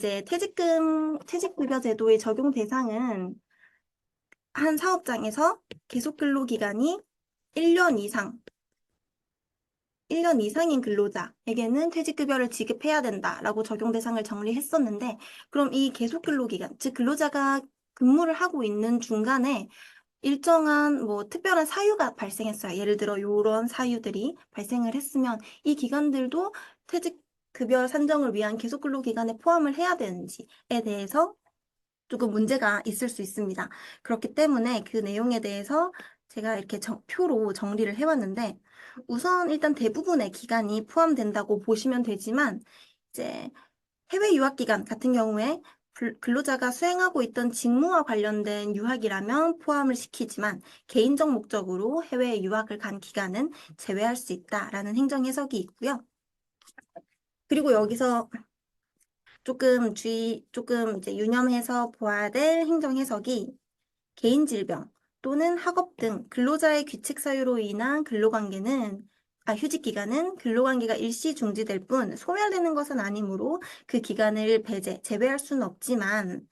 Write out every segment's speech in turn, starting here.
이제 퇴직급여 제도의 적용 대상은 한 사업장에서 계속 근로 기간이 1년 이상, 1년 이상인 근로자에게는 퇴직급여를 지급해야 된다라고 적용 대상을 정리했었는데, 그럼 이 계속 근로 기간, 즉 근로자가 근무를 하고 있는 중간에 일정한 뭐 특별한 사유가 발생했어요. 예를 들어 이런 사유들이 발생을 했으면 이 기간들도 퇴직급여 산정을 위한 계속근로기간에 포함을 해야 되는지에 대해서 조금 문제가 있을 수 있습니다. 그렇기 때문에 그 내용에 대해서 제가 이렇게 표로 정리를 해왔는데, 우선 일단 대부분의 기간이 포함된다고 보시면 되지만, 이제 해외 유학 기간 같은 경우에 근로자가 수행하고 있던 직무와 관련된 유학이라면 포함을 시키지만, 개인적 목적으로 해외에 유학을 간 기간은 제외할 수 있다라는 행정 해석이 있고요. 그리고 여기서 조금 이제 유념해서 보아야 될 행정 해석이, 개인 질병 또는 학업 등 근로자의 규칙 사유로 인한 휴직 기간은 근로관계가 일시 중지될 뿐 소멸되는 것은 아니므로 그 기간을 제외할 수는 없지만,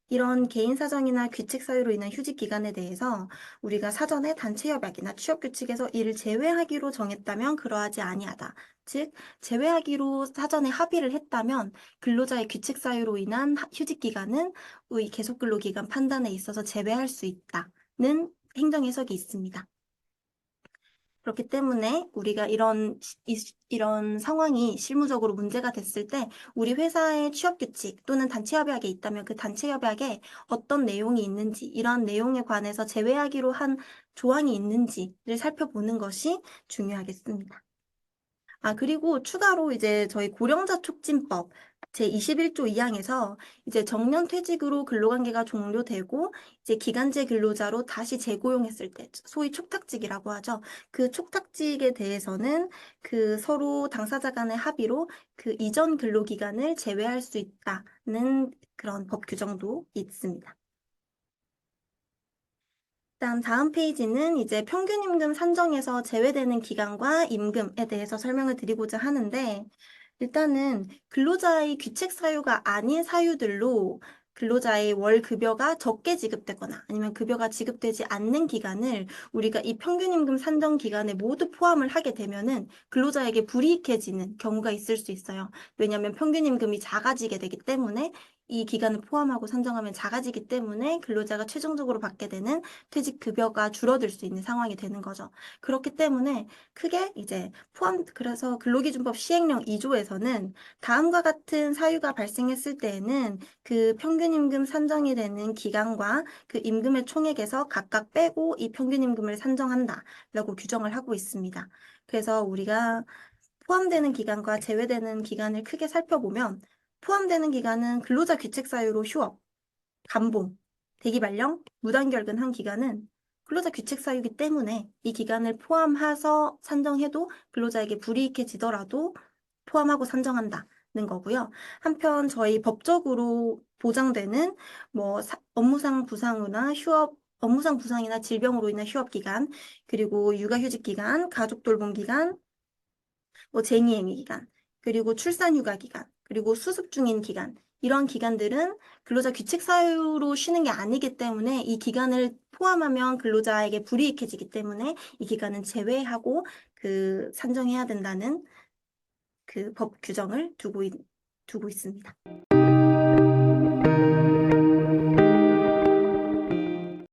이런 개인 사정이나 규칙 사유로 인한 휴직 기간에 대해서 우리가 사전에 단체 협약이나 취업 규칙에서 이를 제외하기로 정했다면 그러하지 아니하다. 즉, 제외하기로 사전에 합의를 했다면 근로자의 규칙 사유로 인한 휴직 기간은 의 계속 근로 기간 판단에 있어서 제외할 수 있다는 행정 해석이 있습니다. 그렇기 때문에 우리가 이런 상황이 실무적으로 문제가 됐을 때, 우리 회사의 취업 규칙 또는 단체 협약에 있다면 그 단체 협약에 어떤 내용이 있는지, 이런 내용에 관해서 제외하기로 한 조항이 있는지를 살펴보는 것이 중요하겠습니다. 그리고 추가로 이제 저희 고령자 촉진법 제21조 2항에서 이제 정년 퇴직으로 근로관계가 종료되고 이제 기간제 근로자로 다시 재고용했을 때, 소위 촉탁직이라고 하죠. 그 촉탁직에 대해서는 그 서로 당사자 간의 합의로 그 이전 근로기간을 제외할 수 있다는 그런 법 규정도 있습니다. 다음 페이지는 이제 평균 임금 산정에서 제외되는 기간과 임금에 대해서 설명을 드리고자 하는데, 일단은 근로자의 규칙 사유가 아닌 사유들로 근로자의 월 급여가 적게 지급되거나 아니면 급여가 지급되지 않는 기간을 우리가 이 평균 임금 산정 기간에 모두 포함을 하게 되면은 근로자에게 불이익해지는 경우가 있을 수 있어요. 왜냐하면 평균 임금이 작아지게 되기 때문에, 이 기간을 포함하고 산정하면 작아지기 때문에 근로자가 최종적으로 받게 되는 퇴직급여가 줄어들 수 있는 상황이 되는 거죠. 그렇기 때문에 크게 이제 그래서 근로기준법 시행령 2조에서는 다음과 같은 사유가 발생했을 때에는 그 평균임금 산정이 되는 기간과 그 임금의 총액에서 각각 빼고 이 평균임금을 산정한다라고 규정을 하고 있습니다. 그래서 우리가 포함되는 기간과 제외되는 기간을 크게 살펴보면, 포함되는 기간은 근로자 규칙 사유로 휴업, 감봉, 대기 발령, 무단결근 한 기간은 근로자 규칙 사유이기 때문에 이 기간을 포함해서 산정해도 근로자에게 불이익해지더라도 포함하고 산정한다는 거고요. 한편 저희 법적으로 보장되는 뭐 업무상 부상이나 질병으로 인한 휴업 기간, 그리고 육아휴직 기간, 가족 돌봄 기간, 뭐 쟁의행위 기간, 그리고 출산휴가 기간, 그리고 수습 중인 기간, 이런 기간들은 근로자 규칙 사유로 쉬는 게 아니기 때문에 이 기간을 포함하면 근로자에게 불이익해지기 때문에 이 기간은 제외하고 산정해야 된다는 그 법 규정을 두고 있습니다.